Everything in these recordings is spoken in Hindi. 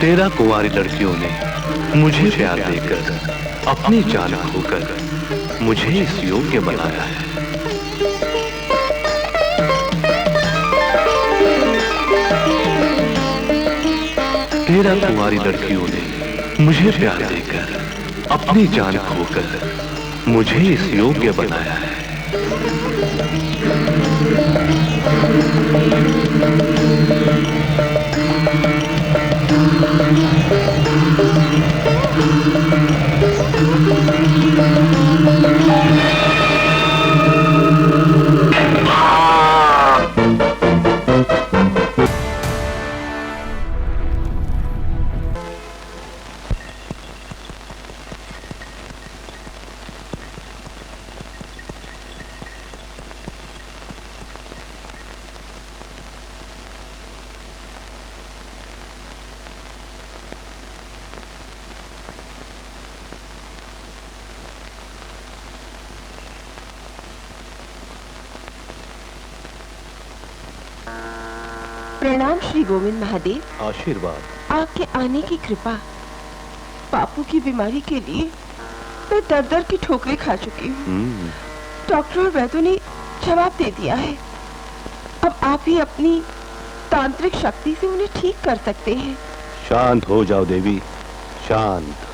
13 कुंवारी लड़कियों ने मुझे प्यार देकर अपनी जान खोकर मुझे इस योग्य बनाया है। तेरह कुंवारी लड़कियों ने मुझे प्यार देकर अपनी जान खोकर मुझे इस योग्य बनाया है। प्रणाम श्री गोविंद महादेव। आशीर्वाद। आपके आने की कृपा। बापू की बीमारी के लिए मैं दर दर की ठोकरें खा चुकी हूँ। डॉक्टर और वैद्यों ने जवाब दे दिया है। अब आप ही अपनी तांत्रिक शक्ति से उन्हें ठीक कर सकते हैं। शांत हो जाओ देवी, शांत।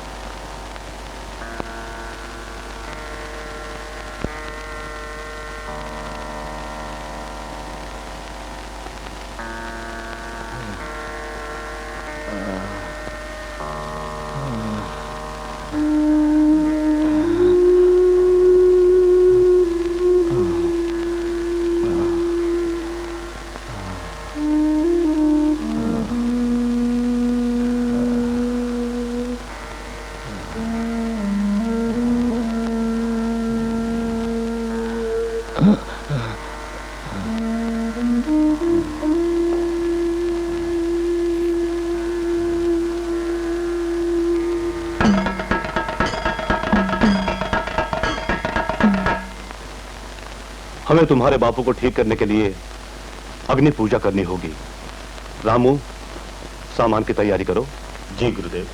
हमें तुम्हारे बापू को ठीक करने के लिए अग्नि पूजा करनी होगी। रामू, सामान की तैयारी करो। जी गुरुदेव।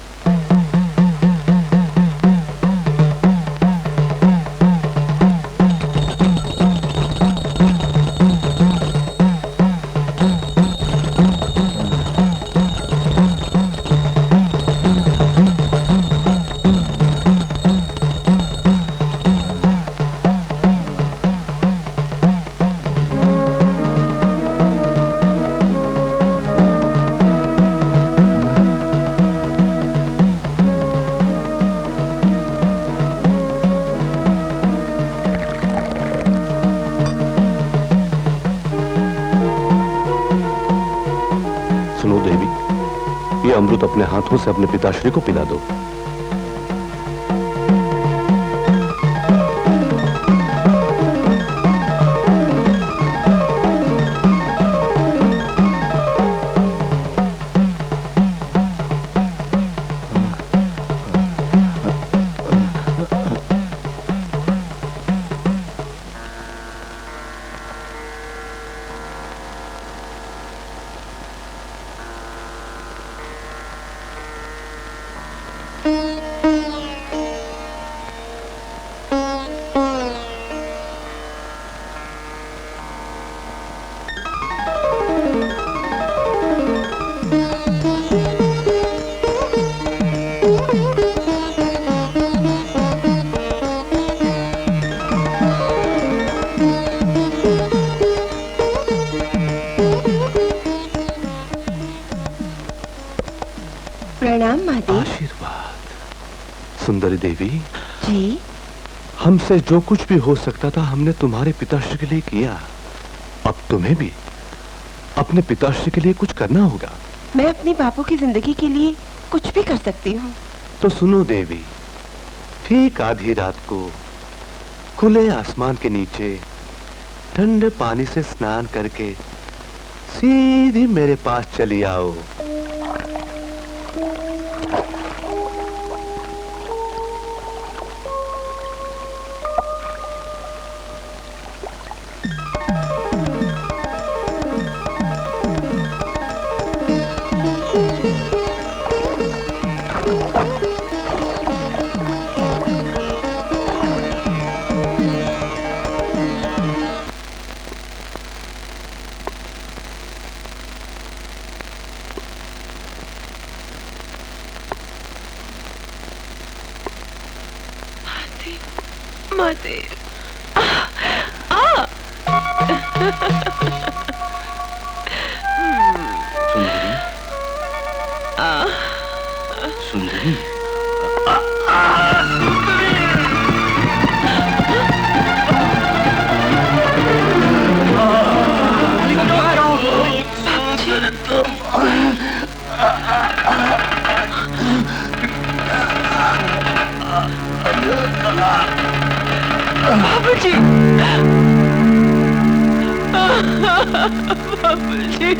अमृत अपने हाथों से अपने पिताश्री को पिला दो। प्रणाम महादेव। आशीर्वाद। सुंदरी देवी जी, हमसे जो कुछ भी हो सकता था हमने तुम्हारे पिताश्री के लिए किया। अब तुम्हें भी अपने पिताश्री के लिए कुछ करना होगा। मैं अपने बापू की जिंदगी के लिए कुछ भी कर सकती हूँ। तो सुनो देवी, ठीक आधी रात को खुले आसमान के नीचे ठंडे पानी से स्नान करके सीधी मेरे पास चली आओ। माते सुंदरी, सुंदरी। बाबूजी, बाबूजी।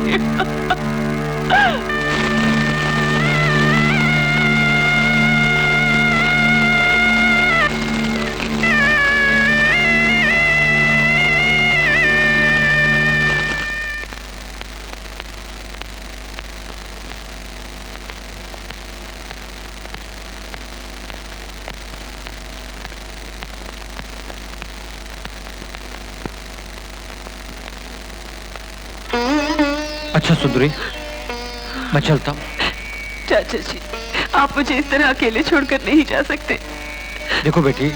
अच्छा सुंदरी, मैं चलता हूँ। चाचा जी, आप मुझे इस तरह अकेले छोड़कर नहीं जा सकते। देखो बेटी,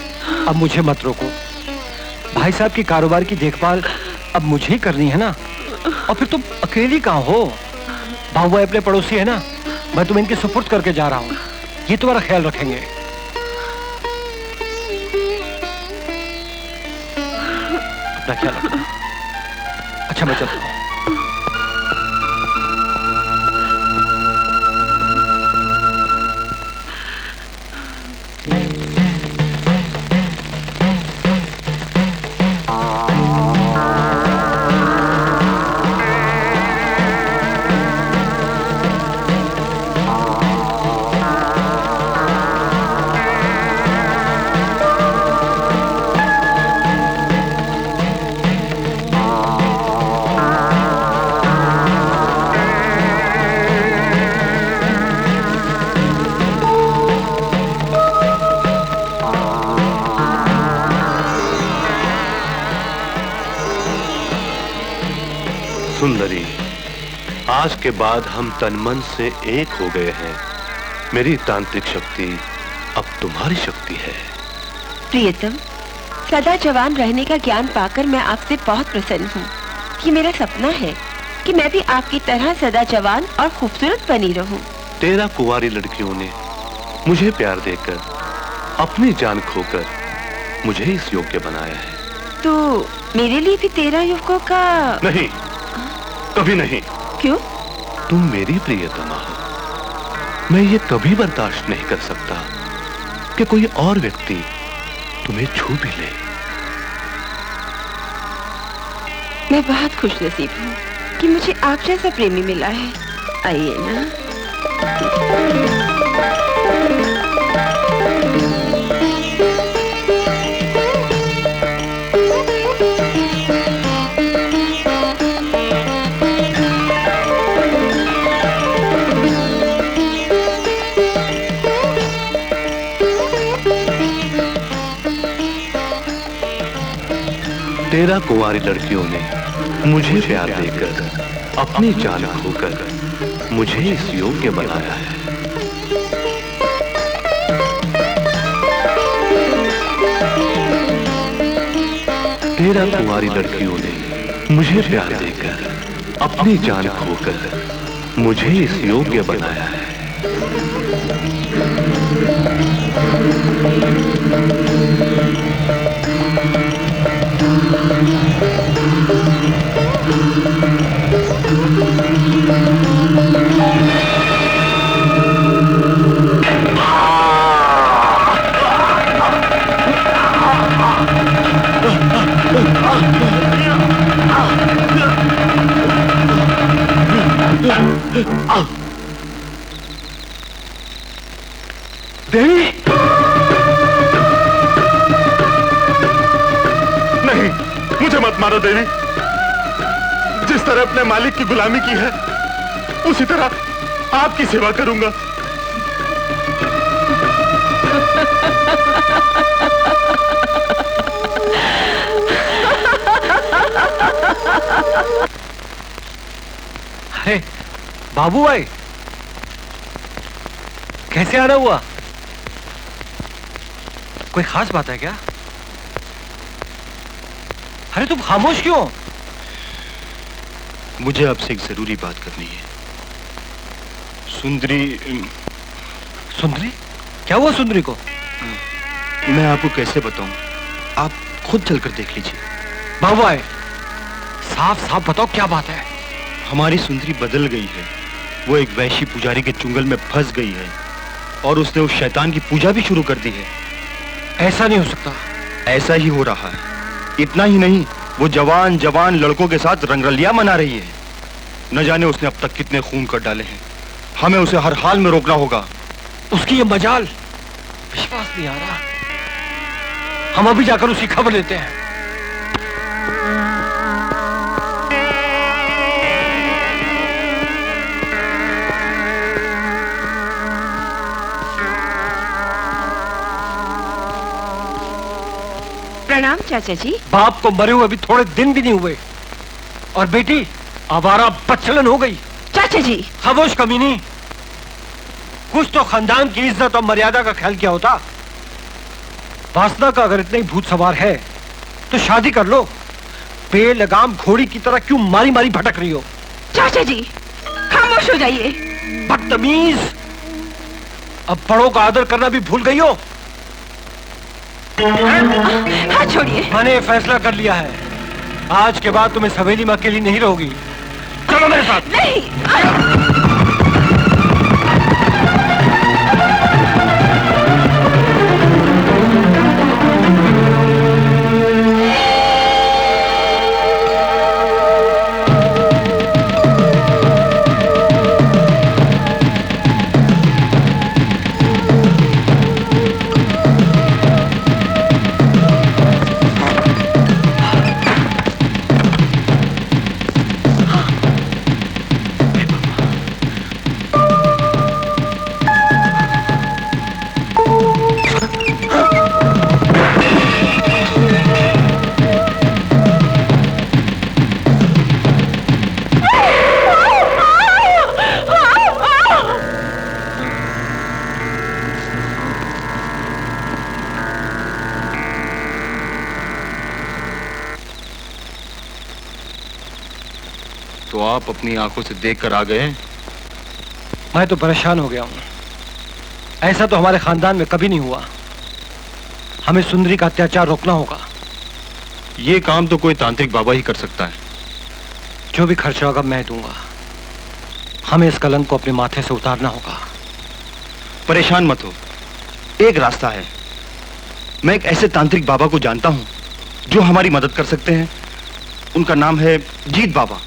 अब मुझे मत रोको। भाई साहब की कारोबार की देखभाल अब मुझे ही करनी है ना। और फिर तुम अकेली कहाँ हो? बाबू अपने पड़ोसी है ना, मैं तुम्हें इनके सुपुर्द करके जा रहा हूँ। ये तुम्हारा ख्याल रखेंगे। अपना ख्याल रखना। अच्छा, मैं चलता हूँ। सुंदरी, आज के बाद हम तन मन से एक हो गए हैं। मेरी तांत्रिक शक्ति अब तुम्हारी शक्ति है। प्रियतम, सदा जवान रहने का ज्ञान पाकर मैं आपसे बहुत प्रसन्न हूँ। ये मेरा सपना है कि मैं भी आपकी तरह सदा जवान और खूबसूरत बनी रहूं। 13 कुंवारी लड़कियों ने मुझे प्यार देकर, अपनी जान खोकर मुझे इस योग्य बनाया है। तो मेरे लिए भी 13 युवकों का नहीं, कभी नहीं। क्यों? तुम मेरी प्रियतमा हो। मैं ये कभी बर्दाश्त नहीं कर सकता कि कोई और व्यक्ति तुम्हें छू भी ले। मैं बहुत खुश नसीब हूँ कि मुझे आप जैसा प्रेमी मिला है। आइए ना। तेरह कुंवारी लड़कियों ने मुझे प्यार देकर, अपनी जान खोकर मुझे इस योग्य बनाया है। तेरह कुंवारी लड़कियों ने मुझे प्यार देकर, अपनी जान खोकर मुझे इस योग्य बनाया है। देवी, नहीं, मुझे मत मारो देवी। जिस तरह अपने मालिक की गुलामी की है, उसी तरह आपकी सेवा करूंगा। अरे बाबू भाई, कैसे आना हुआ? कोई खास बात है क्या? अरे तुम खामोश क्यों? मुझे आपसे एक जरूरी बात करनी है। सुंदरी सुंदरी? क्या हुआ सुंदरी को? मैं आपको कैसे बताऊं, आप खुद चलकर देख लीजिए। बाबू साफ साफ बताओ क्या बात है? हमारी सुंदरी बदल गई है। वो एक वैश्य पुजारी के चुंगल में फंस गई है और उसने उस शैतान की पूजा भी शुरू कर दी है। ऐसा नहीं हो सकता। ऐसा ही हो रहा है। इतना ही नहीं, वो जवान जवान लड़कों के साथ रंगरलिया मना रही है। न जाने उसने अब तक कितने खून कर डाले हैं। हमें उसे हर हाल में रोकना होगा। उसकी ये मजाल, विश्वास नहीं आ रहा। हम अभी जाकर उसकी खबर लेते हैं। प्रणाम चाचा जी। बाप को मरे हुए अभी थोड़े दिन भी नहीं हुए और बेटी आवारा बच्चलन हो गई। चाचा जी खामोश कमीनी, कुछ तो खानदान की इज्जत और मर्यादा का ख्याल क्या होता? वासना का अगर इतना ही भूत सवार है तो शादी कर लो। बेलगाम घोड़ी की तरह क्यों मारी मारी भटक रही हो? चाचा जी खामोश हो जाइए। बदतमीज, अब बड़ों का आदर करना भी भूल गई हो। हाथ छोड़िए। मैंने फैसला कर लिया है, आज के बाद तुम इस हवेली में अकेली नहीं रहोगी। चलो मेरे साथ। नहीं। तो आप अपनी आंखों से देखकर आ गए? मैं तो परेशान हो गया हूं। ऐसा तो हमारे खानदान में कभी नहीं हुआ। हमें सुंदरी का अत्याचार रोकना होगा। ये काम तो कोई तांत्रिक बाबा ही कर सकता है। जो भी खर्चा होगा मैं दूंगा। हमें इस कलंक को अपने माथे से उतारना होगा। परेशान मत हो, एक रास्ता है। मैं एक ऐसे तांत्रिक बाबा को जानता हूं जो हमारी मदद कर सकते हैं। उनका नाम है जीत बाबा।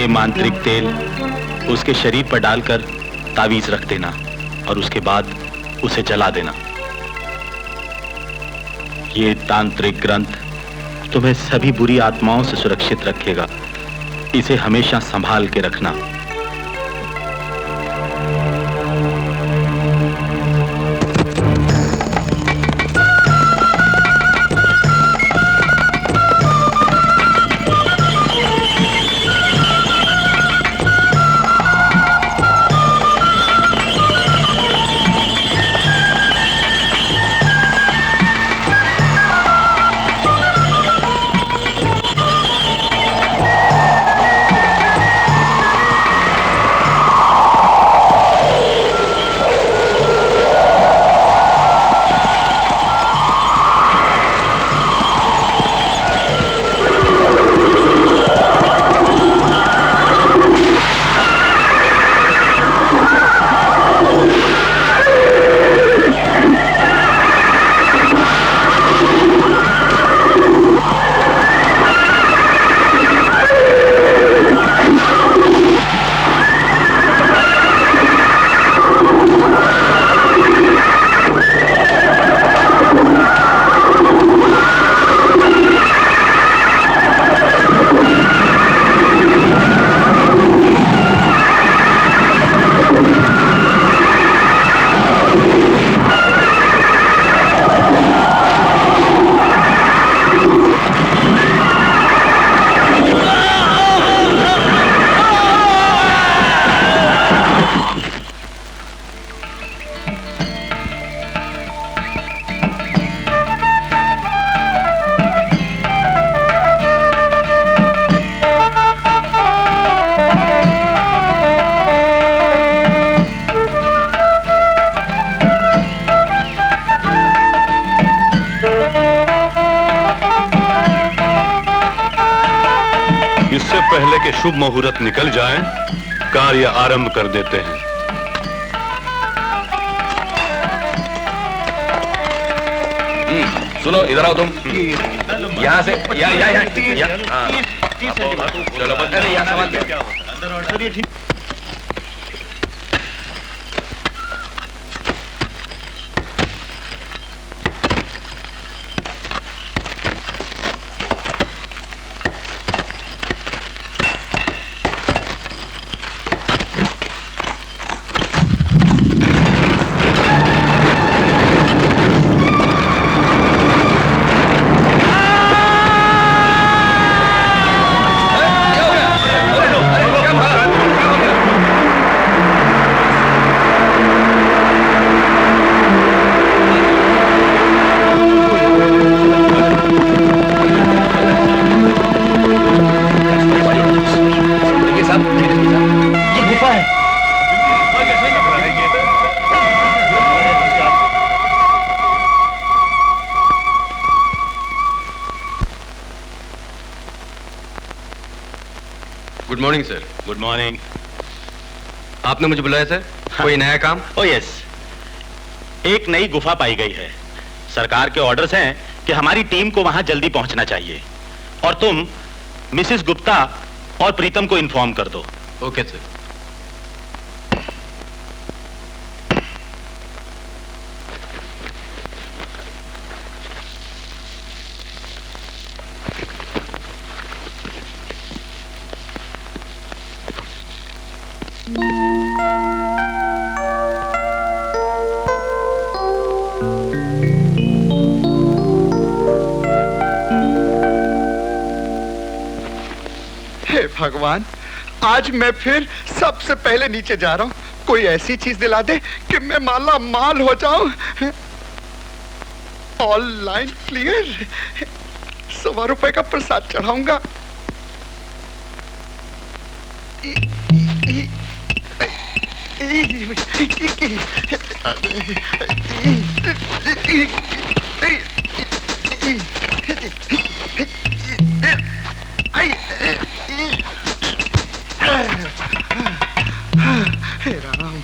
मांत्रिक तेल उसके शरीर पर डालकर तावीज रख देना और उसके बाद उसे जला देना। ये तांत्रिक ग्रंथ तुम्हें सभी बुरी आत्माओं से सुरक्षित रखेगा। इसे हमेशा संभाल के रखना। इससे पहले कि शुभ मुहूर्त निकल जाए, कार्य आरंभ कर देते हैं। सुनो, इधर आओ तुम। यहाँ से या हाँ। चलो अरे यहाँ सवाल good morning sir. Good morning. आपने मुझे बुलाया सर? कोई नया काम? ओ यस, एक नई गुफा पाई गई है। सरकार के ऑर्डर्स हैं कि हमारी टीम को वहां जल्दी पहुंचना चाहिए और तुम मिसेस गुप्ता और प्रीतम को इन्फॉर्म कर दो। Okay sir. हे भगवान, आज मैं फिर सबसे पहले नीचे जा रहा हूँ। कोई ऐसी चीज दिला दे कि मैं माला माल हो जाऊं। All line clear. 100 रुपए का प्रसाद चढ़ाऊंगा। हे राम।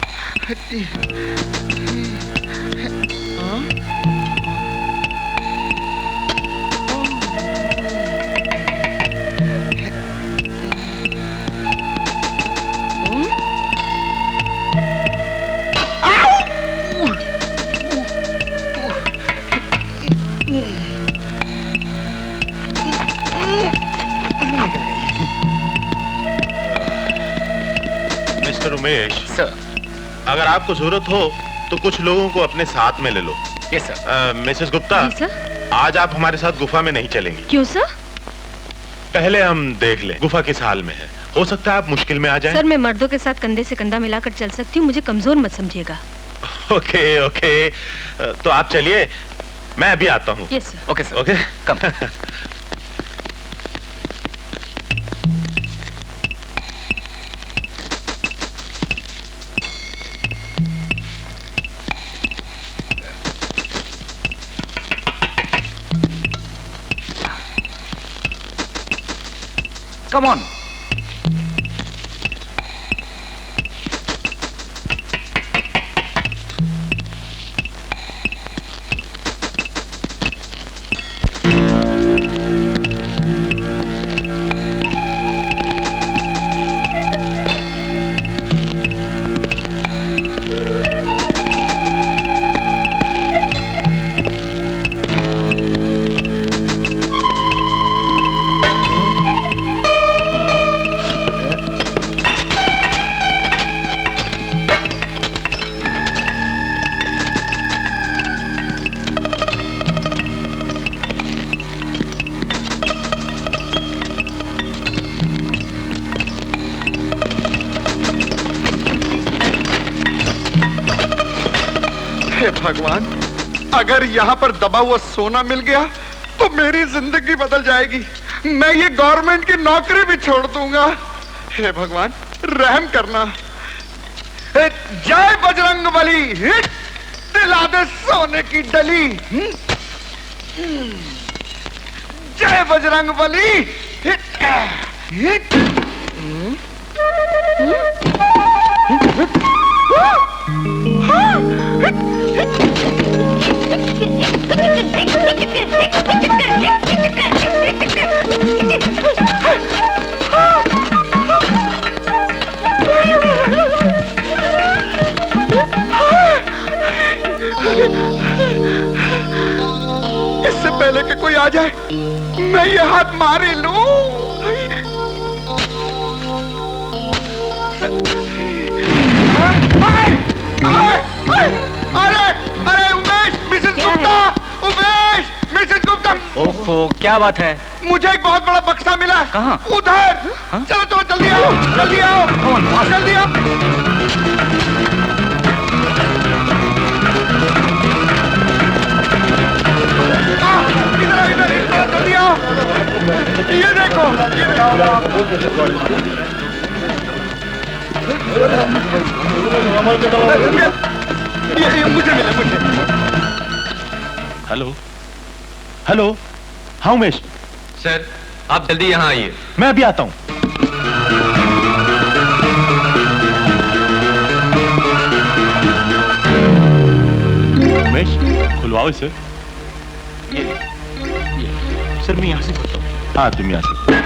Mister Umesh, sir. अगर आपको जरूरत हो तो कुछ लोगों को अपने साथ में ले लो। Yes sir. मिसेस गुप्ता, जी सर। आज आप हमारे साथ गुफा में नहीं चलेंगी। क्यों सर? पहले हम देख लें गुफा किस हाल में है। हो सकता है आप मुश्किल में आ जाएं। सर मैं मर्दों के साथ कंधे से कंधा मिलाकर चल सकती हूँ, मुझे कमजोर मत समझिएगा। ओके ओके, तो आप चलिए, मैं अभी आता हूँ। Yes sir. Okay sir. Okay come. Come on. हे भगवान, अगर यहाँ पर दबा हुआ सोना मिल गया तो मेरी जिंदगी बदल जाएगी। मैं ये गवर्नमेंट की नौकरी भी छोड़ दूंगा। हे भगवान, रहम करना। जय बजरंगबली, हिट दिला दे सोने की डली। जय बजरंगबली, हिट हिट। इससे पहले कि कोई आ जाए, मैं ये हाथ मारे लूं। अरे अरे उमेश, मिसेस गुप्ता, उमेश, मिसेस गुप्ता। ओफो, क्या बात है? मुझे एक बहुत बड़ा बक्सा मिला। कहाँ? उधर। चलो तो जल्दी आओ, जल्दी आओ, जल्दी आओ। इधर इधर इधर, जल्दी आओ। ये देखो, ये मुझे मिला, मुझे। हेलो हेलो, हाँ उमेश, सर, आप जल्दी यहाँ आइए। मैं अभी आता हूँ। उमेश, खुलवाओ इसे। सर मैं यहाँ से खोलता हूँ। हाँ तुम यहाँ से।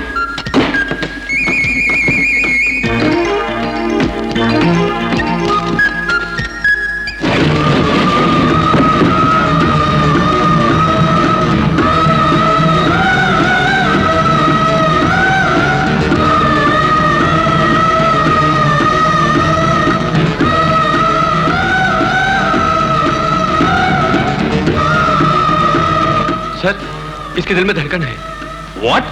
सर, इसके दिल में धड़कन है। What?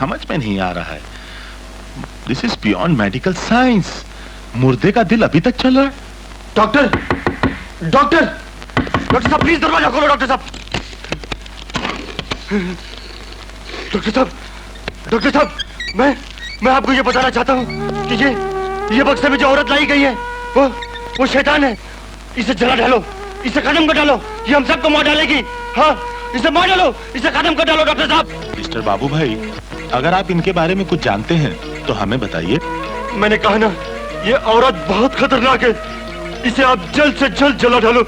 समझ में नहीं आ रहा है। This is beyond medical science. मुर्दे का दिल अभी तक चल रहा है। डॉक्टर डॉक्टर डॉक्टर साहब प्लीज दरवाजा खोलो। डॉक्टर साहब डॉक्टर साहब मैं आपको ये बताना चाहता हूँ कि ये बक्से में जो औरत लाई गई है वो शैतान है। इसे जला डालो, इसे खत्म कर डालो, ये हम सबको मार डालेगी। हाँ, इसे मार डालो, इसे खत्म कर डालो। डॉक्टर साहब। मिस्टर बाबू भाई, अगर आप इनके बारे में कुछ जानते हैं तो हमें बताइए। मैंने कहा ना, ये औरत बहुत खतरनाक है। इसे आप जल्द से जल्द जला डालो।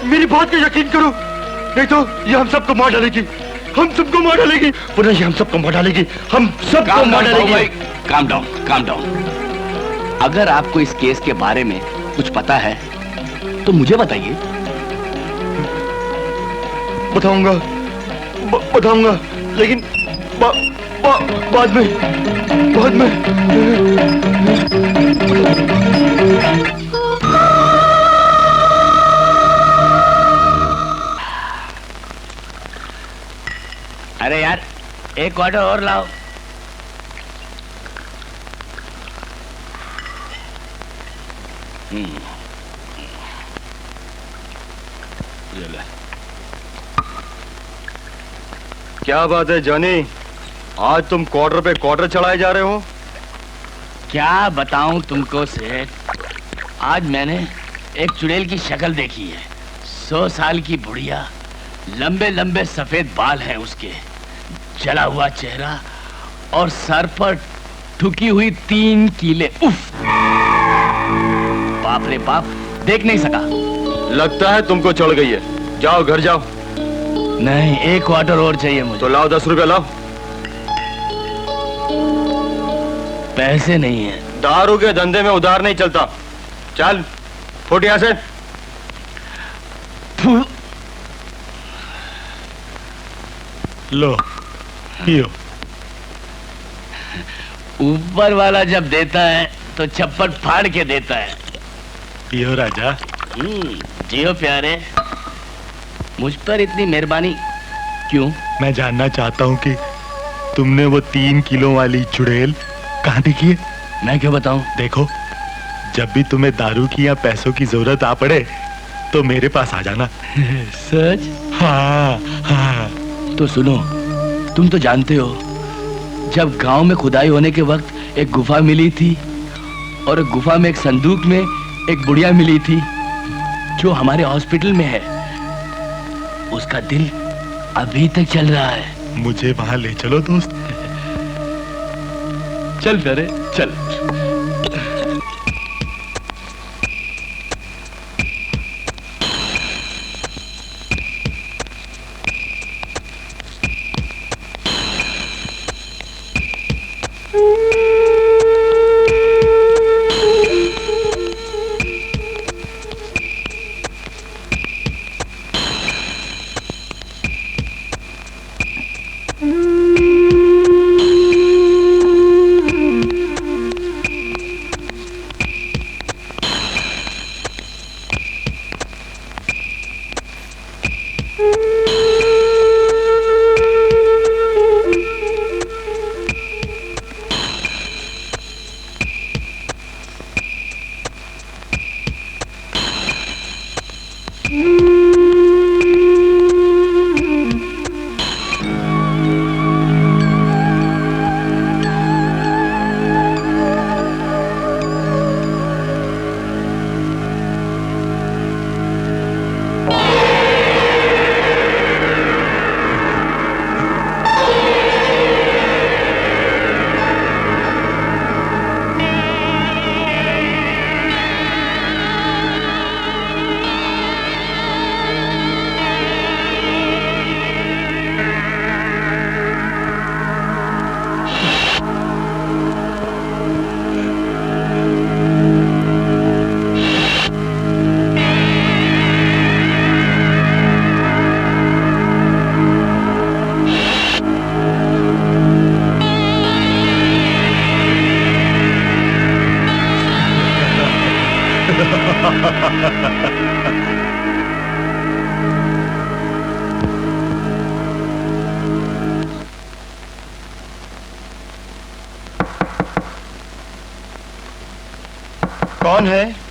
मेरी बात को यकीन करो, नहीं तो ये हम सबको मार डालेगी। हम सबको मार डालेगी। पुनः ये हम सबको मार डालेगी। हम सबको मार डालेगी। Calm down, calm down. अगर आपको इस केस के बारे में कुछ पता है तो मुझे बताइए। बताऊंगा, लेकिन बाद में। अरे यार, एक क्वार्टर और लाओ। ये ले। क्या बात है जॉनी, आज तुम क्वार्टर पे क्वार्टर चढ़ाए जा रहे हो? क्या बताऊं तुमको सेठ, आज मैंने एक चुड़ैल की शक्ल देखी है। 100 साल की बुढ़िया, लंबे लंबे सफेद बाल हैं उसके, जला हुआ चेहरा और सर पर ठुकी हुई 3 कीले। उफ! बाप रे बाप, देख नहीं सका। लगता है तुमको चढ़ गई है। जाओ घर जाओ। नहीं, एक क्वार्टर और चाहिए मुझे। तो लाओ 10 रुपए लाओ। पैसे नहीं है। दारू के धंधे में उधार नहीं चलता। चल फुट यहां से। लो पियो। ऊपर वाला जब देता है तो चप्पल फाड़ के देता है। पियो राजा। जियो प्यारे। मुझ पर इतनी मेहरबानी क्यों? मैं जानना चाहता हूँ कि तुमने वो 3 किलो वाली चुड़ैल कहाँ देखी है? मैं क्यों बताऊं? देखो, जब भी तुम्हें दारू की या पैसों की जरूरत आ पड़े तो मेरे पास आ जाना। सच? हाँ हाँ। तो सुनो, तुम तो जानते हो, जब गांव में खुदाई होने के वक्त एक गुफा मिली थी और गुफा में एक संदूक में एक बुढ़िया मिली थी जो हमारे हॉस्पिटल में है। उसका दिल अभी तक चल रहा है। मुझे वहां ले चलो दोस्त। चल प्यारे चल। कौन है?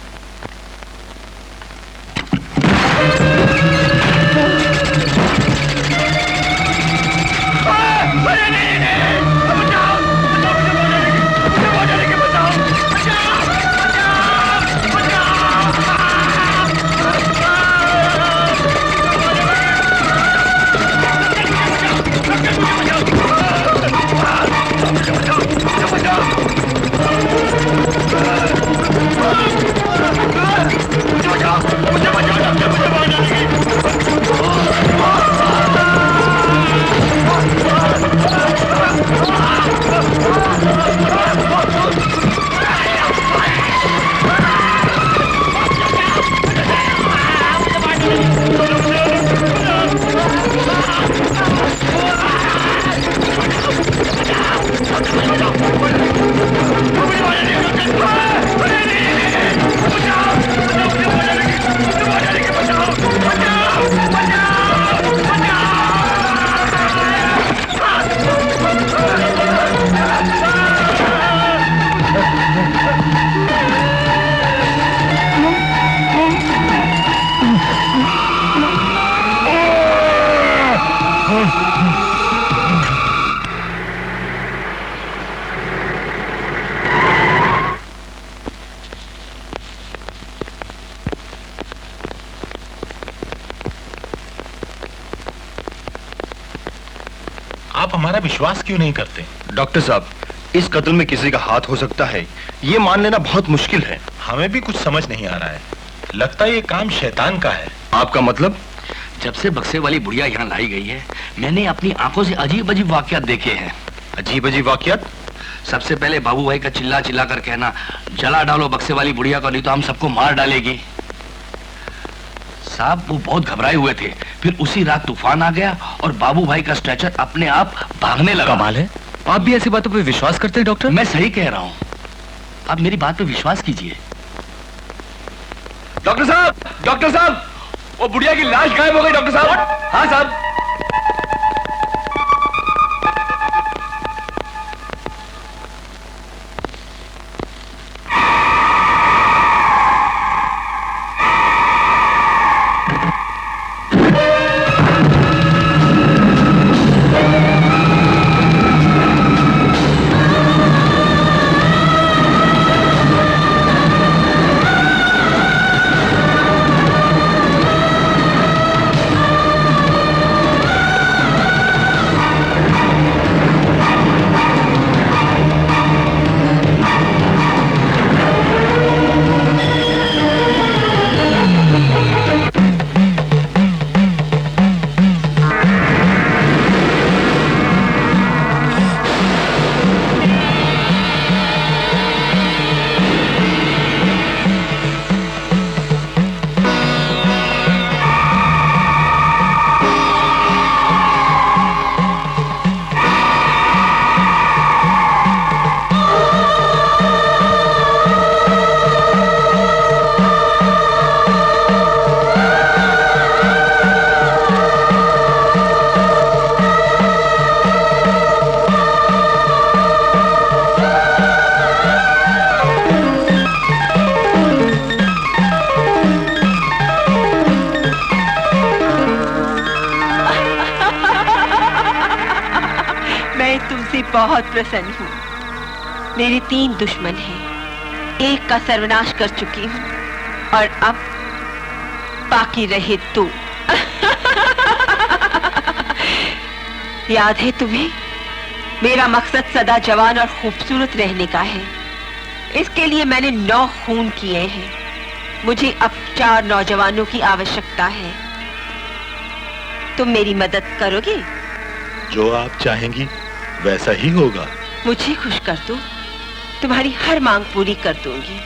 आप हमारा विश्वास क्यों नहीं करते? डॉक्टर साहब, इस कत्ल में किसी का हाथ हो सकता है, ये मान लेना बहुत मुश्किल है। हमें भी कुछ समझ नहीं आ रहा है। लगता है ये काम शैतान का है। आपका मतलब? जब से बक्से वाली बुढ़िया यहाँ लाई गई है, मैंने अपनी आंखों से अजीब अजीब वाकयात देखे हैं। अजीब अजीब वाकयात? सबसे पहले बाबू भाई का चिल्ला चिल्ला कर कहना, जला डालो बक्से वाली बुढ़िया को, नहीं तो हम सबको मार डालेगी। साहब वो बहुत घबराए हुए थे। फिर उसी रात तूफान आ गया और बाबू भाई का स्ट्रेचर अपने आप भागने लगा। कमाल है, आप भी ऐसी बातों पे विश्वास करते हैं डॉक्टर? मैं सही कह रहा हूँ, आप मेरी बात पे विश्वास कीजिए। डॉक्टर साहब, वो बुढ़िया की लाश गायब हो गई डॉक्टर साहब। हाँ साहब। बहुत प्रसन्न हूँ। मेरे 3 दुश्मन हैं, एक का सर्वनाश कर चुकी हूँ और अब बाकी रहे 2। याद है तुम्हें? मेरा मकसद सदा जवान और खूबसूरत रहने का है। इसके लिए मैंने 9 खून किए हैं। मुझे अब 4 नौजवानों की आवश्यकता है। तुम मेरी मदद करोगे? जो आप चाहेंगी वैसा ही होगा। मुझे खुश कर दो, तुम्हारी हर मांग पूरी कर दूंगी।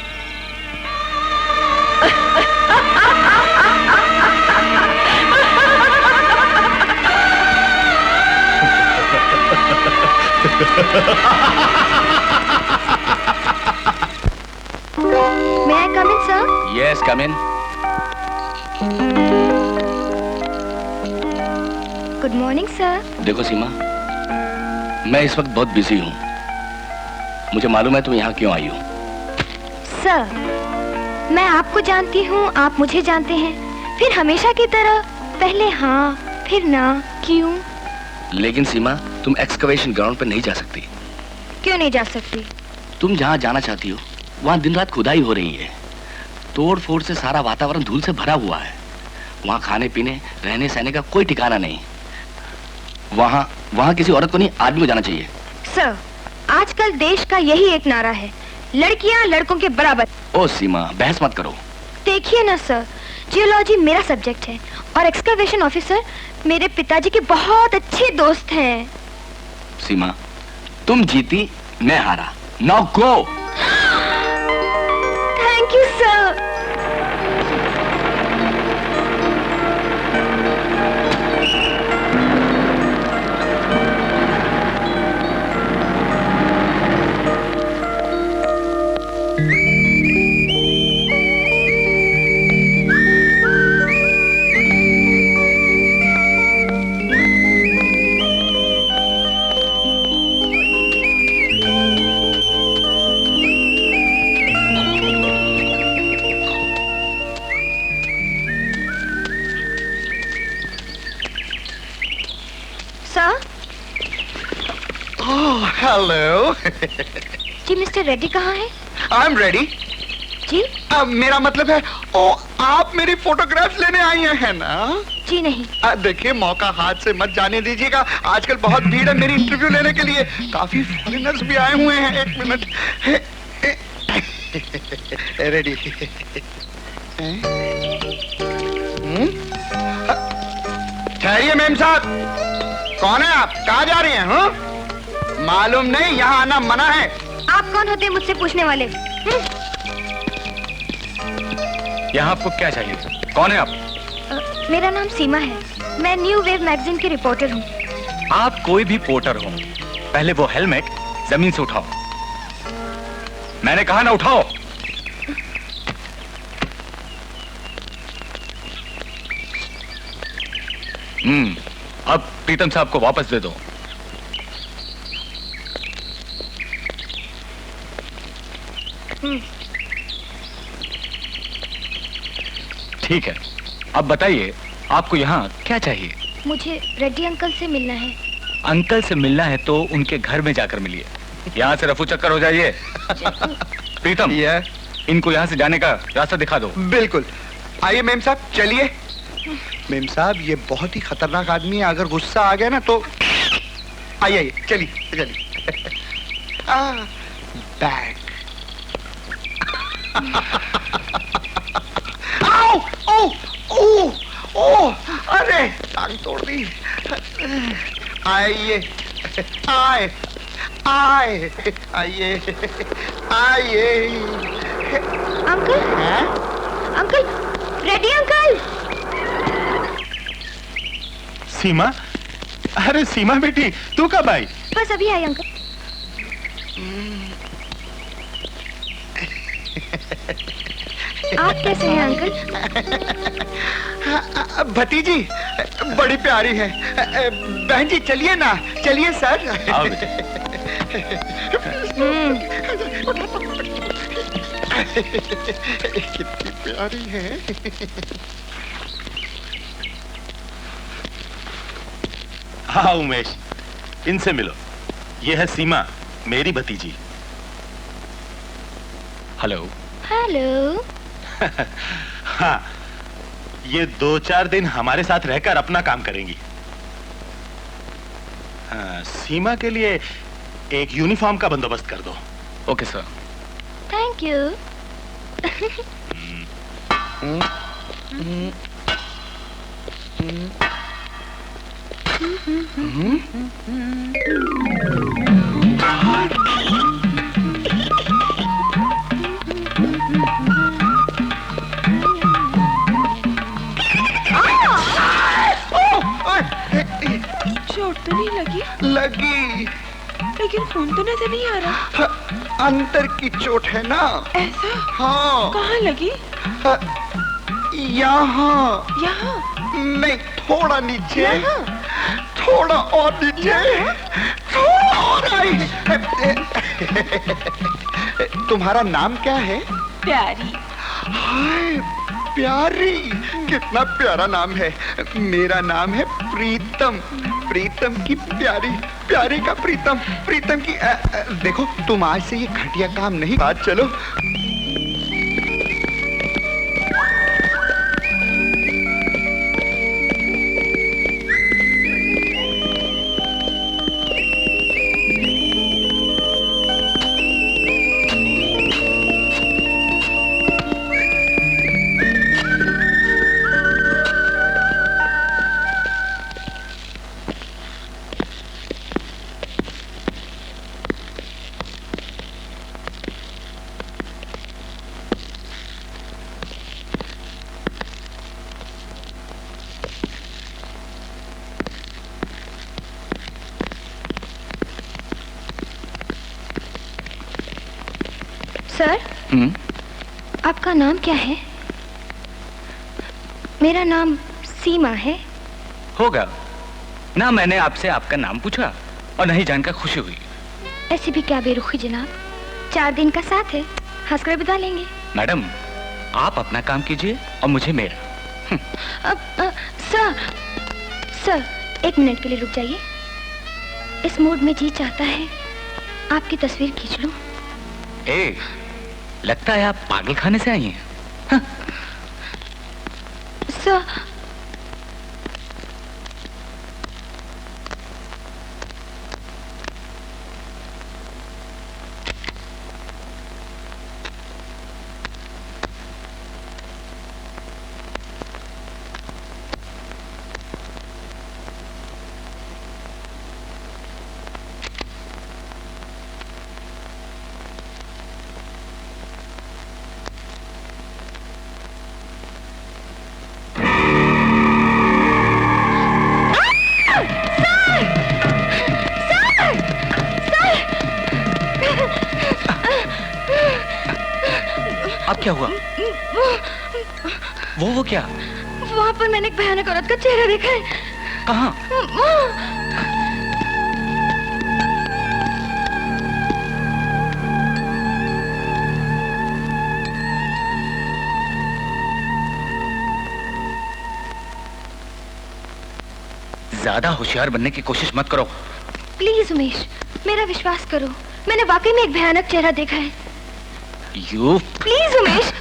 May I come in, sir? Yes, come in. Good morning, sir. देखो सीमा, मैं इस वक्त बहुत बिजी हूँ। मुझे मालूम है तुम यहाँ क्यों आई हो। Sir, मैं आपको जानती हूँ, आप मुझे जानते हैं, फिर हमेशा की तरह पहले हाँ फिर ना, क्यों? लेकिन सीमा, तुम एक्सकवेशन ग्राउंड पर नहीं जा सकती। क्यों नहीं जा सकती? तुम जहाँ जाना चाहती हो वहाँ दिन रात खुदाई हो रही है। तोड़ फोड़ से सारा वातावरण धूल से भरा हुआ है। वहाँ खाने पीने रहने सहने का कोई ठिकाना नहीं। वहाँ किसी औरत को नहीं, आदमी को जाना चाहिए। सर, आजकल देश का यही एक नारा है, लड़कियाँ लड़कों के बराबर। ओ सीमा, बहस मत करो। देखिए ना सर, जियोलॉजी मेरा सब्जेक्ट है और एक्सकवेशन ऑफिसर मेरे पिताजी के बहुत अच्छे दोस्त हैं। सीमा, तुम जीती, मैं हारा। Now go. Thank you sir. Hello. जी मिस्टर रेड्डी कहाँ है? I am ready. जी? मेरा मतलब है, ओ आप मेरी फोटोग्राफ्स लेने आई हैं ना? जी नहीं। देखिए, मौका हाथ से मत जाने दीजिएगा। आजकल बहुत भीड़ है मेरी इंटरव्यू लेने के लिए। काफी फॉरेनर्स भी आए हुए हैं। एक मिनट। रेडी? ठहरिए मैम साहब। कौन है आप? कहाँ जा रही हैं? मालूम नहीं, यहाँ आना मना है। आप कौन होते हैं मुझसे पूछने वाले? यहाँ आपको क्या चाहिए? कौन है आप? मेरा नाम सीमा है। मैं न्यू वेव मैगजीन की रिपोर्टर हूँ। आप कोई भी पोर्टर हो, पहले वो हेलमेट जमीन से उठाओ। मैंने कहा ना उठाओ। अब प्रीतम साहब को वापस दे दो। ठीक है, अब बताइए आपको यहाँ क्या चाहिए? मुझे रेड्डी अंकल से मिलना है। अंकल से मिलना है तो उनके घर में जाकर मिलिए। यहाँ से रफू चक्कर हो जाइए। प्रीतम, इनको यहाँ से जाने का रास्ता दिखा दो। बिल्कुल। आइए मेम साहब, चलिए। मेम साहब, ये बहुत ही खतरनाक आदमी है, अगर गुस्सा आ गया ना तो आइए आइए, चलिए चलिए। बैग। आओ, ओ, ओ, ओ, अरे टांग तोड़ दी। आइए, आए, आए, आइए, आइए। Uncle, uncle, Reddy uncle. Seema? अरे सीमा बेटी, तू कब आई? बस अभी आई अंकल। आप कैसे हैं अंकल? भतीजी बड़ी प्यारी है। बहन जी चलिए ना, चलिए सर। आओ बेटे। कितनी प्यारी है। हाँ उमेश, इनसे मिलो। ये है सीमा, मेरी भतीजी। हेलो। हेलो। हाँ, ये 2-4 दिन हमारे साथ रहकर अपना काम करेंगी। हाँ, सीमा के लिए एक यूनिफॉर्म का बंदोबस्त कर दो। Okay sir. Thank you. चोट तो नहीं लगी? लगी, लेकिन खून तो नजर नहीं आ रहा। अंदर की चोट है ना। ऐसा? हाँ। कहाँ लगी? यहाँ। यहाँ? नहीं, थोड़ा नीचे। यहाँ? थोड़ा और नीचे। थोड़ा और आई। तुम्हारा नाम क्या है? प्यारी। हाय प्यारी, कितना प्यारा नाम है। मेरा नाम है प्रीतम। प्रीतम की प्यारी, प्यारी का प्रीतम, प्रीतम की देखो तुम आज से ये घटिया काम नहीं, बात चलो। सर, आपका नाम क्या है? मेरा नाम सीमा है। होगा ना, मैंने आपसे आपका नाम पूछा और नहीं जानकर खुशी हुई। ऐसी भी क्या बेरुखी जनाब, 4 दिन का साथ है, हंसकर बिता लेंगे। मैडम, आप अपना काम कीजिए और मुझे मेरा। सर 1 मिनट के लिए रुक जाइए। इस मूड में जी चाहता है आपकी तस्वीर खींच लूं। लगता है आप पागल खाने से आई हैं। हाँ। सर, अब क्या हुआ? वो क्या? वहाँ पर मैंने एक भयानक औरत का चेहरा देखा है। कहाँ? ज्यादा होशियार बनने की कोशिश मत करो। प्लीज उमेश, मेरा विश्वास करो, मैंने वाकई में एक भयानक चेहरा देखा है। You please Umesh,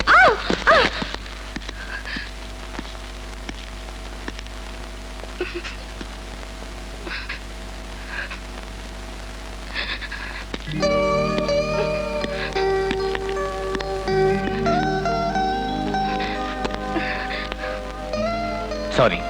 sorry.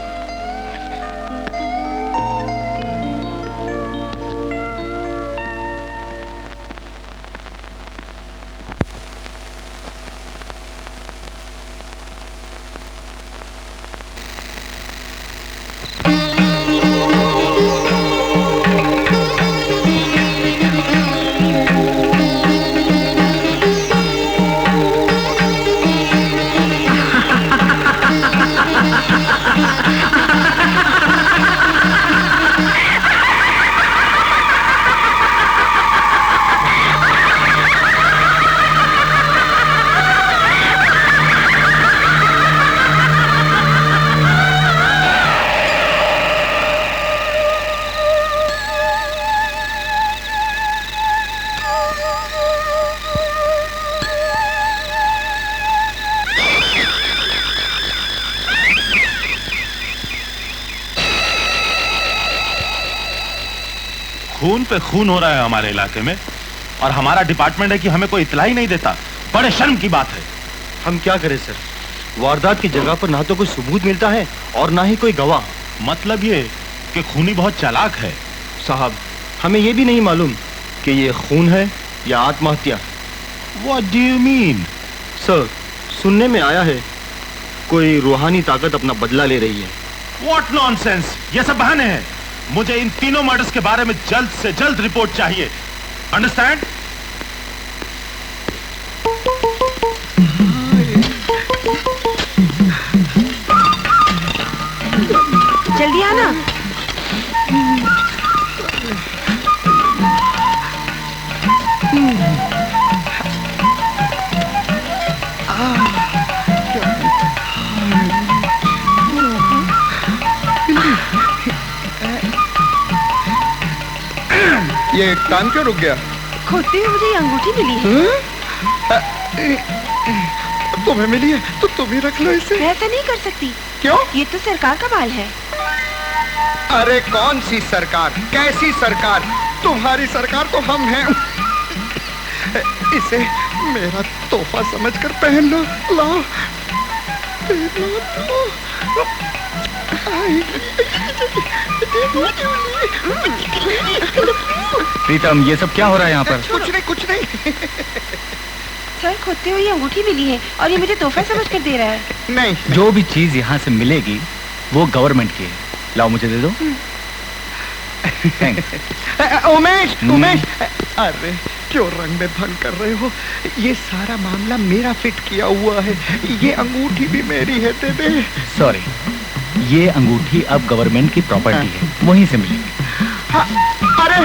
खून पे खून हो रहा है हमारे इलाके में और हमारा डिपार्टमेंट है कि हमें कोई इत्तला ही नहीं देता। बड़े शर्म की बात है। हम क्या करें सर, वारदात की जगह पर ना तो कोई सबूत मिलता है और ना ही कोई गवाह। मतलब ये कि खूनी बहुत चालाक है। साहब, हमें ये भी नहीं मालूम कि ये खून है या आत्महत्या। What do you mean? Sir, सुनने में आया है कोई रूहानी ताकत अपना बदला ले रही है। What nonsense! ये सब बहाने हैं। मुझे इन तीनों मर्डर्स के बारे में जल्द से जल्द रिपोर्ट चाहिए। अंडरस्टैंड? जल्दी आना। ये टाइम क्यों रुक गया? खोदते हुए मुझे ये अंगूठी मिली है। तुम्हें मिली है तो तुम ही रख लो इसे। मैं ऐसा नहीं कर सकती। क्यों? ये तो सरकार का माल है। अरे कौन सी सरकार, कैसी सरकार? तुम्हारी सरकार तो हम हैं। इसे मेरा तोहफा समझकर पहन लो। लाओ प्रीतम, ये सब क्या हो रहा है यहाँ पर? कुछ नहीं, कुछ नहीं। सर, खोदते हुए ये अंगूठी मिली है और ये मुझे तोहफा समझ कर दे रहा है। नहीं, जो भी चीज यहाँ से मिलेगी वो गवर्नमेंट की है। लाओ मुझे दे दो। उमेश, उमेश, अरे क्यों रंग में भंग कर रहे हो? ये सारा मामला मेरा फिट किया हुआ है। ये अंगूठी भी मेरी है, दे दे। सॉरी, ये अंगूठी अब गवर्नमेंट की प्रॉपर्टी है, वहीं से मिलेगी। अरे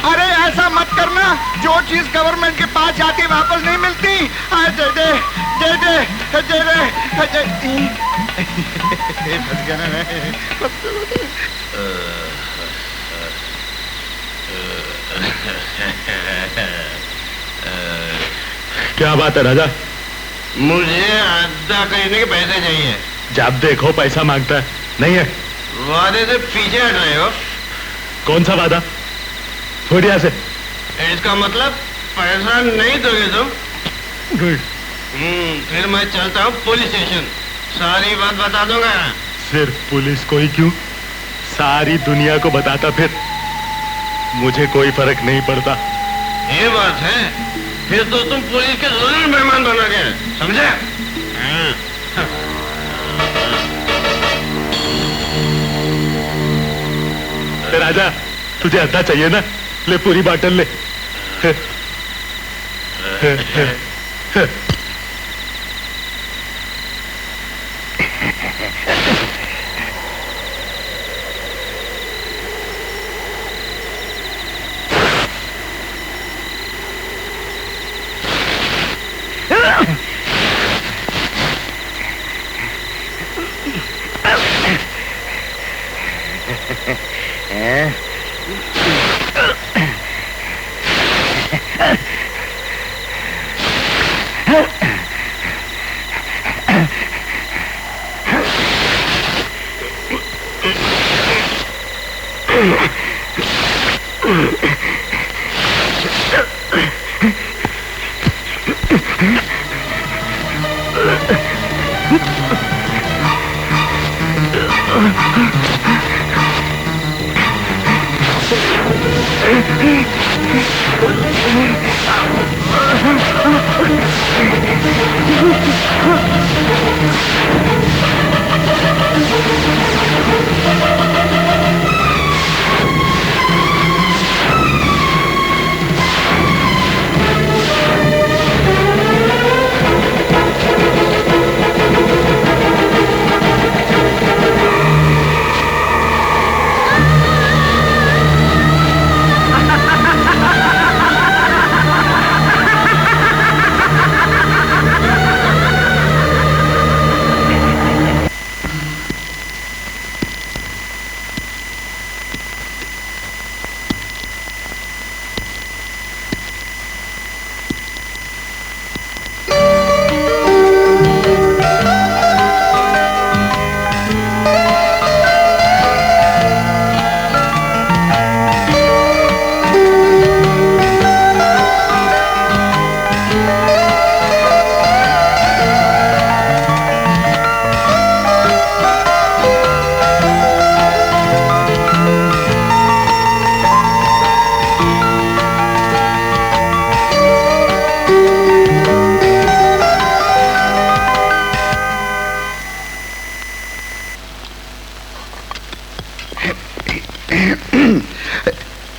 अरे ऐसा मत करना। जो चीज गवर्नमेंट के पास जाती वापस नहीं मिलती। दे दे दे दे दे दे बच गया ना। क्या बात है राजा? मुझे अद्दा खरीदने के पैसे चाहिए। जब देखो पैसा मांगता है। नहीं है। वादे से पीछे हट रहे हो। कौन सा वादा? छोड़ यहाँ से। इसका मतलब पैसा नहीं दोगे तुम? गुड। फिर मैं चलता हूँ पुलिस स्टेशन, सारी बात बता दूंगा। सिर्फ पुलिस को ही क्यों, सारी दुनिया को बताता फिर। मुझे कोई फर्क नहीं पड़ता। ये बात है, फिर तो तुम पुलिस के जरूर मेहमान बनोगे, समझे? राजा, तुझे अद्दा चाहिए ना? ले पूरी बाटल ले।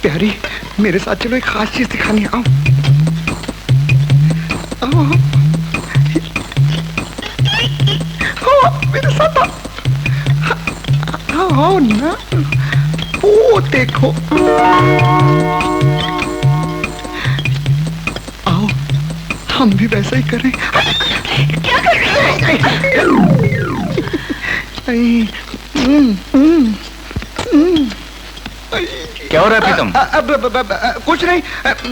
प्यारी, मेरे साथ चलो, एक खास चीज दिखानी। आओ आओ आओ मेरे साथ आओ। आओ ना, वो देखो। आओ, हम भी वैसा ही करें। क्या कर रहे हो? क्या हो रहा है प्रीतम? कुछ नहीं,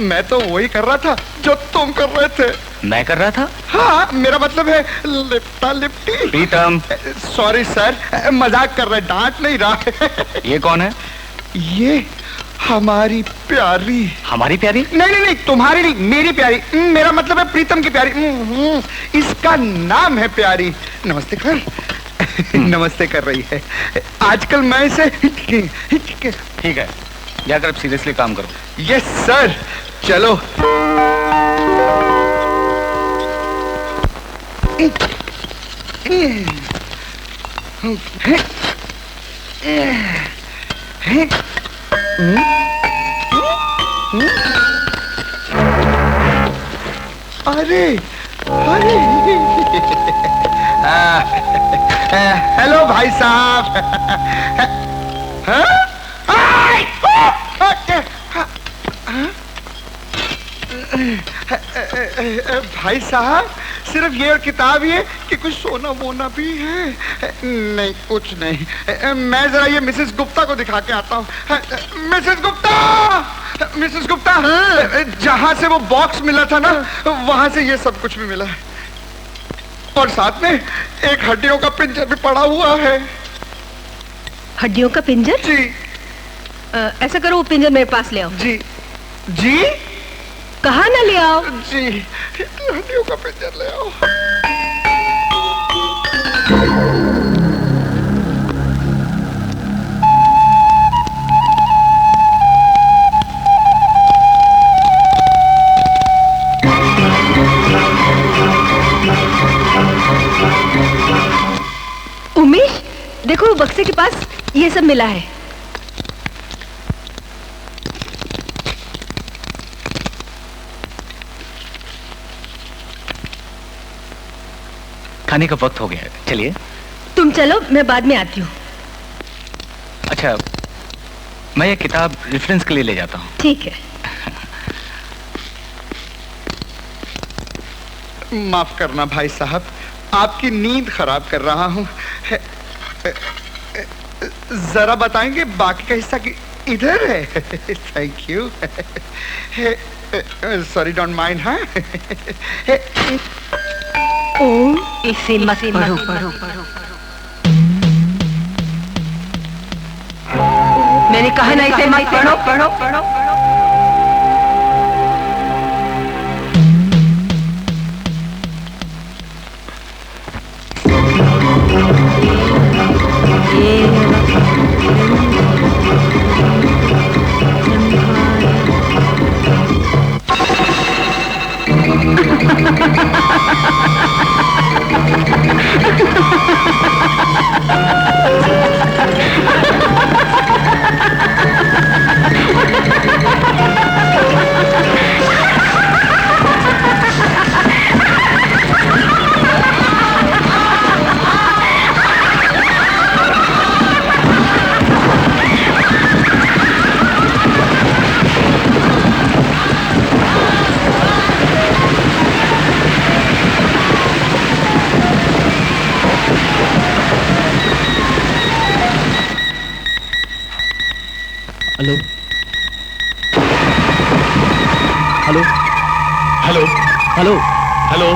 मैं तो वही कर रहा था जो तुम कर रहे थे। मैं कर रहा था? हाँ, मेरा मतलब है लिपटा लिपटी। प्रीतम। सॉरी सर, मजाक कर रहे, डांट नहीं रहा। ये कौन है? ये हमारी प्यारी। हमारी प्यारी? नहीं नहीं नहीं, तुम्हारी नहीं, मेरी प्यारी। मेरा मतलब है प्रीतम की प्यारी। इसका नाम है प्यारी। नमस्ते कर। नमस्ते कर रही है आजकल। मैं इसे ठीक है, जाकर अब सीरियसली काम करो। यस सर, चलो। अरे अरे हेलो भाई साहब। भाई साहब, सिर्फ ये और किताब ये कि कुछ सोना वोना भी है? नहीं, कुछ नहीं। मैं जरा ये मिसेस गुप्ता को दिखा के आता हूँ। मिसेस गुप्ता, मिसेस गुप्ता, जहां से वो बॉक्स मिला था ना, वहां से ये सब कुछ भी मिला है, और साथ में एक हड्डियों का पिंजर भी पड़ा हुआ है। हड्डियों का पिंजर? जी। ऐसा करो, वो पिंजर मेरे पास ले आओ। जी जी। कहाँ ना ले आओ? जी, हड्डियों का पिंजर ले आओ। उमेश, देखो वो बक्से के पास ये सब मिला है। खाने का वक्त हो गया है, चलिए। तुम चलो, मैं बाद में आती हूँ। अच्छा, मैं ये किताब रेफरेंस के लिए ले जाता हूँ। ठीक है। माफ करना भाई साहब, आपकी नींद खराब कर रहा हूँ। जरा बताएंगे बाकी का हिस्सा कि इधर है? Thank you. Sorry, don't mind. हाँ, इसे मत पढ़ो। मैंने कहा ना, इसे मत पढ़ो। Hello hello hello hello hello.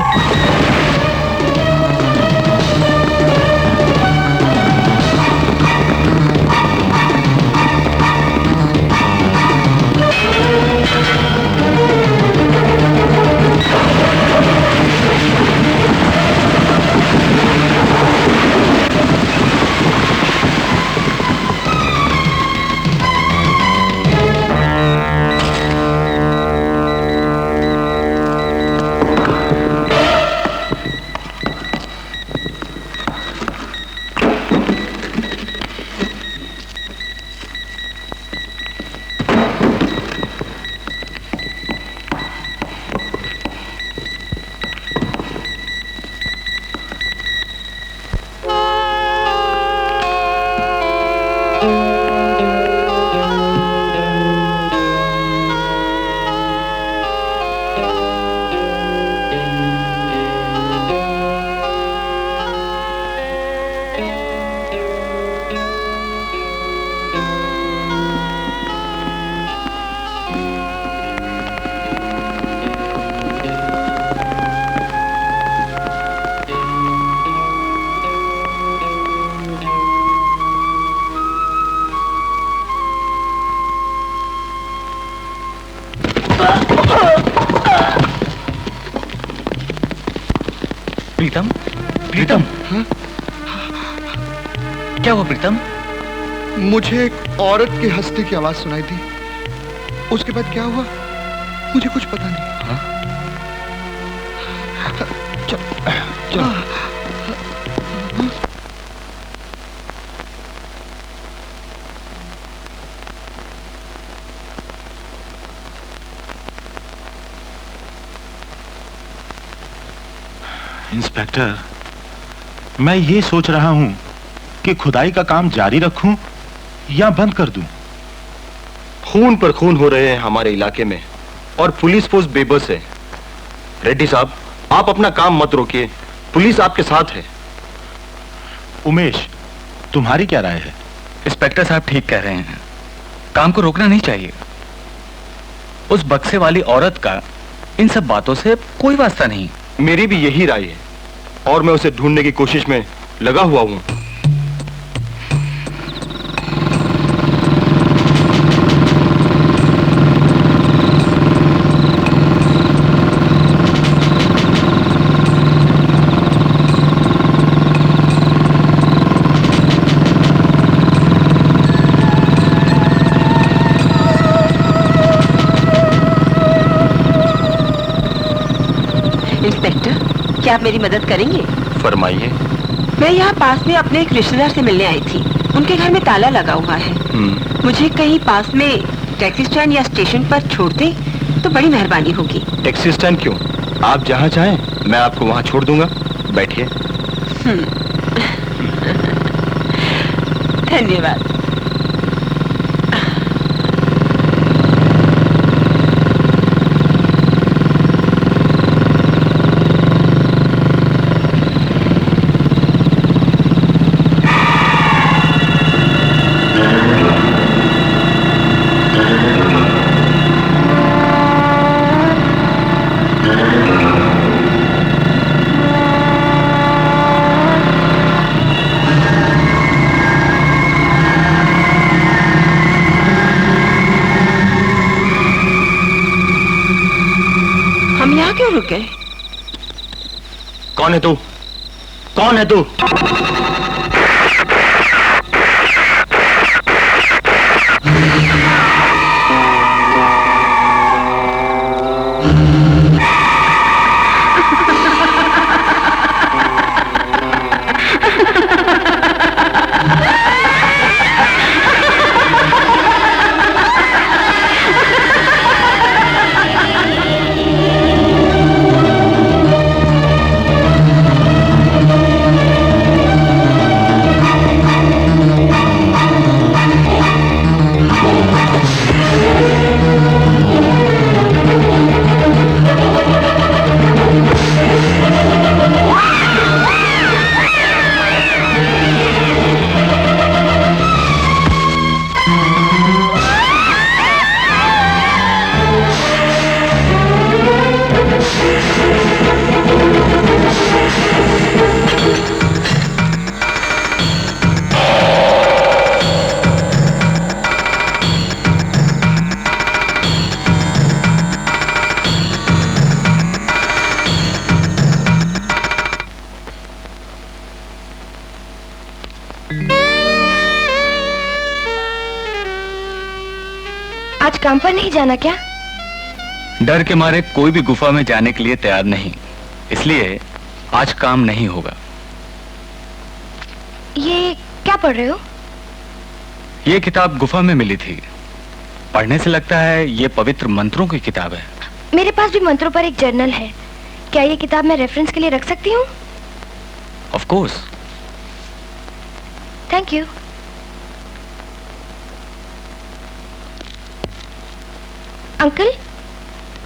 Pritam, Pritam, क्या हुआ प्रीतम? मुझे एक औरत की हंसने की आवाज सुनाई दी। उसके बाद क्या हुआ मुझे कुछ पता नहीं। हाँ? चलो। इंस्पेक्टर, मैं ये सोच रहा हूं कि खुदाई का काम जारी रखूं या बंद कर दूं। खून पर खून हो रहे हैं हमारे इलाके में और पुलिस फोर्स बेबस है। रेड्डी साहब, आप अपना काम मत रोकिए, पुलिस आपके साथ है। उमेश, तुम्हारी क्या राय है? इंस्पेक्टर साहब ठीक कह रहे हैं, काम को रोकना नहीं चाहिए। उस बक्से वाली औरत का इन सब बातों से कोई वास्ता नहीं। मेरी भी यही राय है और मैं उसे ढूंढने की कोशिश में लगा हुआ हूं। इंस्पेक्टर, क्या आप मेरी मदद करेंगे? फरमाइए। मैं यहाँ पास में अपने एक रिश्तेदार से मिलने आई थी। उनके घर में ताला लगा हुआ है। मुझे कहीं पास में टैक्सी स्टैंड या स्टेशन पर छोड़ दे तो बड़ी मेहरबानी होगी। टैक्सी स्टैंड क्यों, आप जहां चाहें मैं आपको वहां छोड़ दूंगा। बैठिए। धन्यवाद। रुक गए। कौन है तू? कौन है तू? आज काम पर नहीं जाना क्या? डर के मारे कोई भी गुफा में जाने के लिए तैयार नहीं, इसलिए आज काम नहीं होगा। ये क्या पढ़ रहे हो? ये किताब गुफा में मिली थी, पढ़ने से लगता है ये पवित्र मंत्रों की किताब है। मेरे पास भी मंत्रों पर एक जर्नल है, क्या ये किताब मैं रेफरेंस के लिए रख सकती हूँ? Of course. Thank you. Uncle,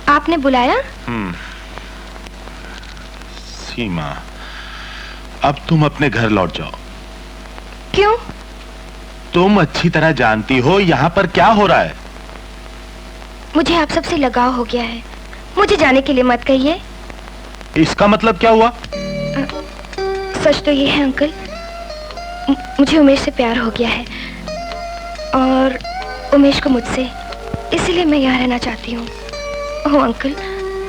आपने बुलाया? सीमा, अब तुम अपने घर लौट जाओ। क्यों? तुम अच्छी तरह जानती हो यहाँ पर क्या हो रहा है। मुझे आप सबसे लगाव हो गया है, मुझे जाने के लिए मत कहिए। इसका मतलब क्या हुआ? सच तो ये है अंकल, मुझे उमेश से प्यार हो गया है और उमेश को मुझसे, इसीलिए मैं यहाँ रहना चाहती हूँ। Oh uncle,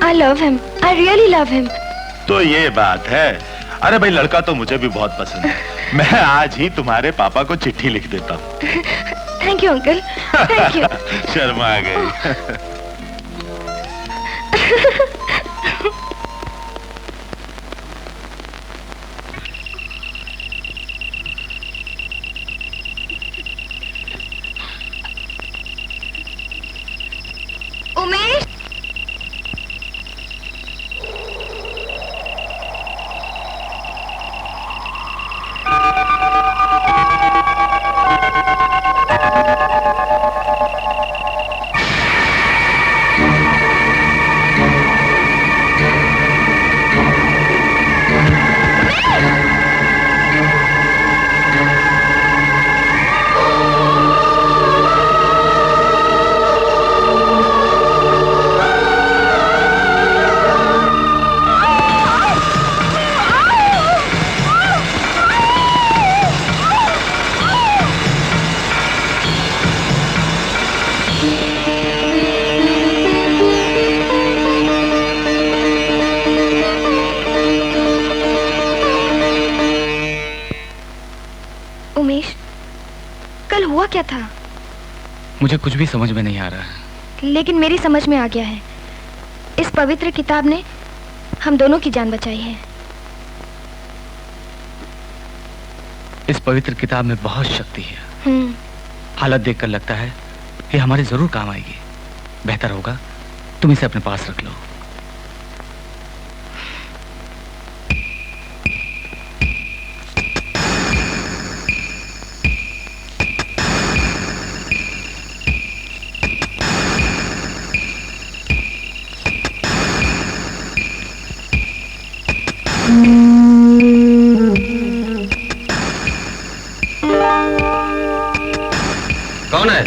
I love him, I really love him. तो ये बात है, अरे भाई, लड़का तो मुझे भी बहुत पसंद है। मैं आज ही तुम्हारे पापा को चिट्ठी लिख देता हूँ। Thank you uncle, thank you. Sharma आ गई। उमेश, उमेश, कल हुआ क्या था? मुझे कुछ भी समझ में नहीं आ रहा है। लेकिन मेरी समझ में आ गया है। इस पवित्र किताब ने हम दोनों की जान बचाई है। इस पवित्र किताब में बहुत शक्ति है। हालत देखकर लगता है ये हमारे जरूर काम आएगी। बेहतर होगा तुम इसे अपने पास रख लो। कौन है?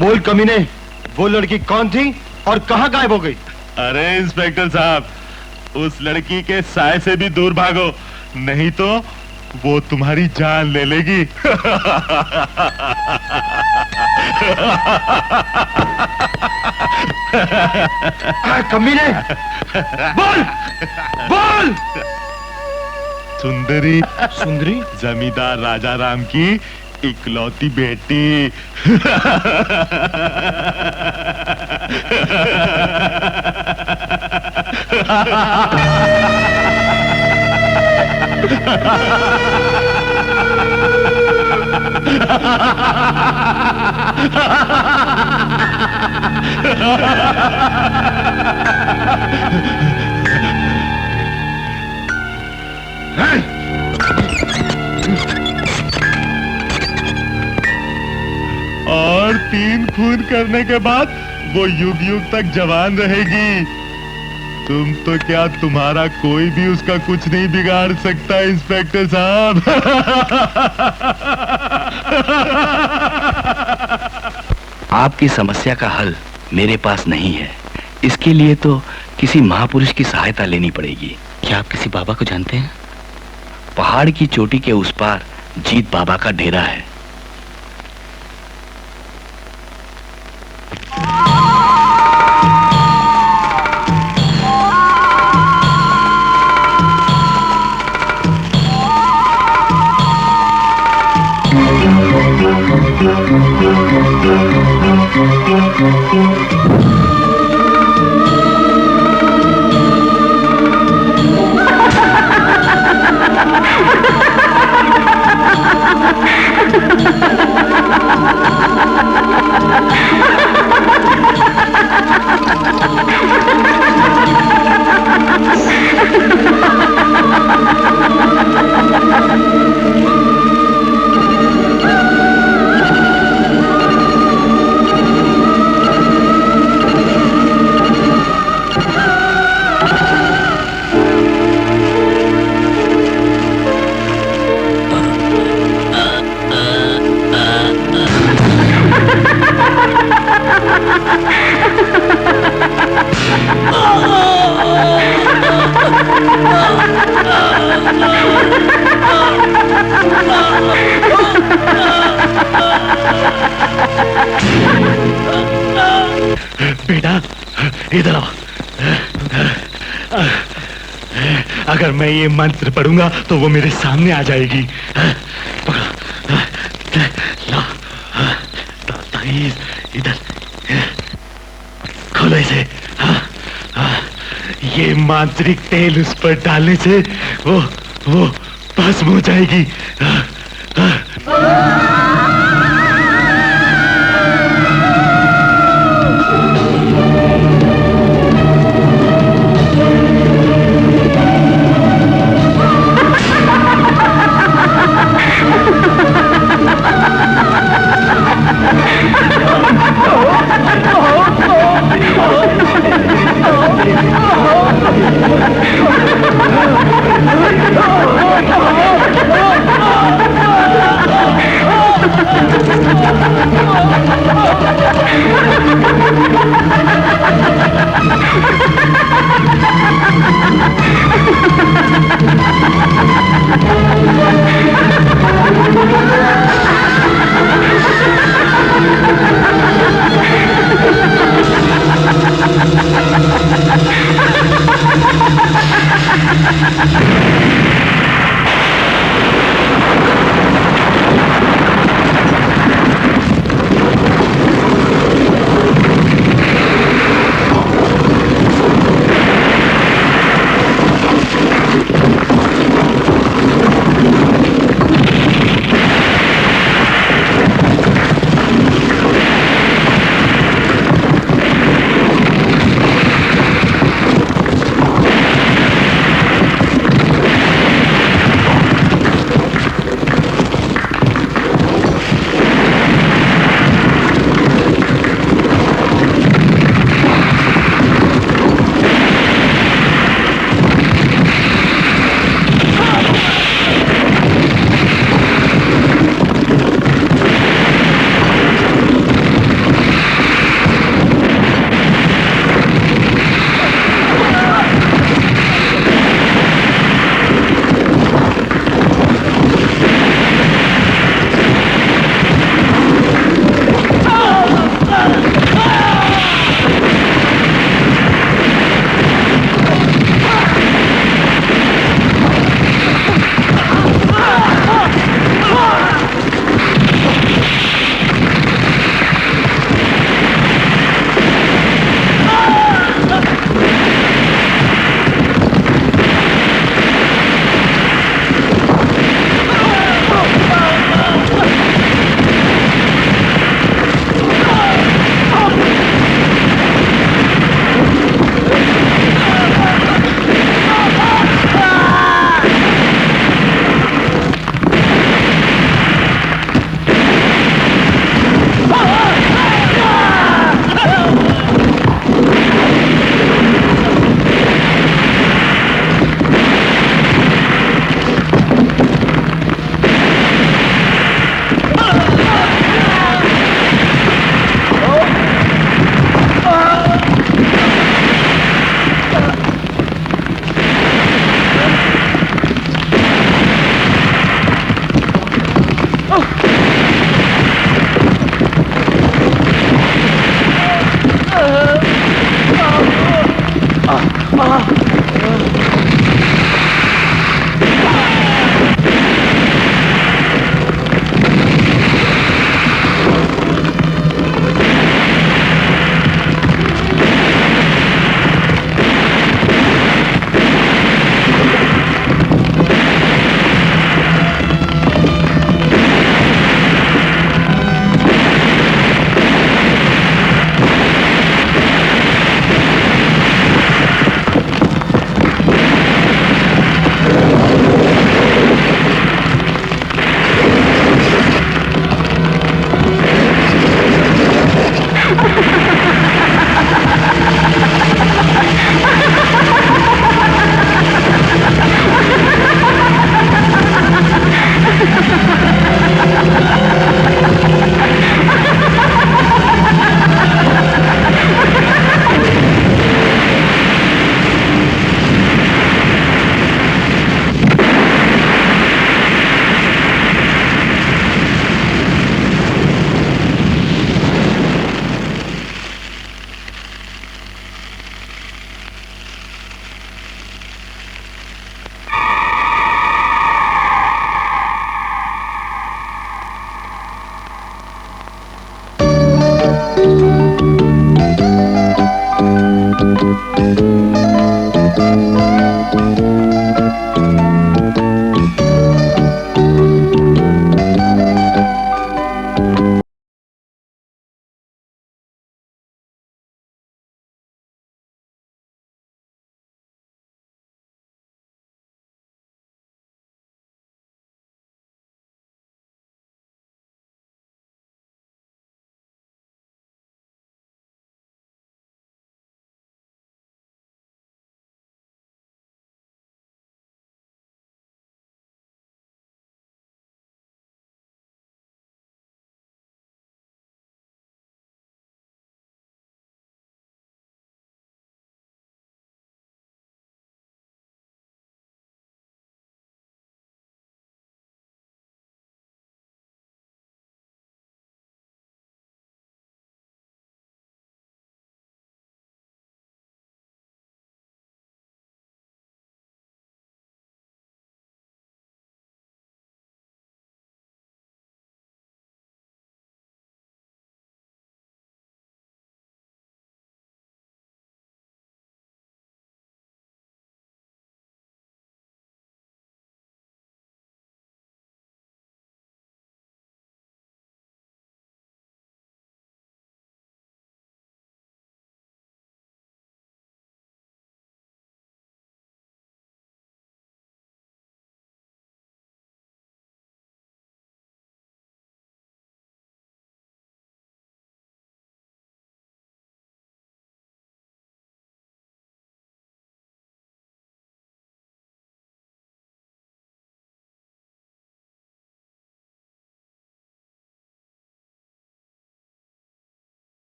बोल कमीने, वो लड़की कौन थी और कहां गायब हो गई? अरे इंस्पेक्टर साहब, उस लड़की के साय से भी दूर भागो, नहीं तो वो तुम्हारी जान ले लेगी। कमीने, बोल बोल। सुंदरी, सुंदरी जमींदार राजा राम की इकलौती बेटी। और 3 खून करने के बाद वो युग युग तक जवान रहेगी। तुम तो क्या, तुम्हारा कोई भी उसका कुछ नहीं बिगाड़ सकता इंस्पेक्टर साहब। आपकी समस्या का हल मेरे पास नहीं है। इसके लिए तो किसी महापुरुष की सहायता लेनी पड़ेगी। क्या आप किसी बाबा को जानते हैं? पहाड़ की चोटी के उस पार जीत बाबा का डेरा है। बेटा इधर आओ। अगर मैं ये मंत्र पढ़ूंगा तो वो मेरे सामने आ जाएगी। ला, ताईज इधर खोलो इसे। ये मांत्रिक तेल उस पर डालने से वो भस्म हो जाएगी।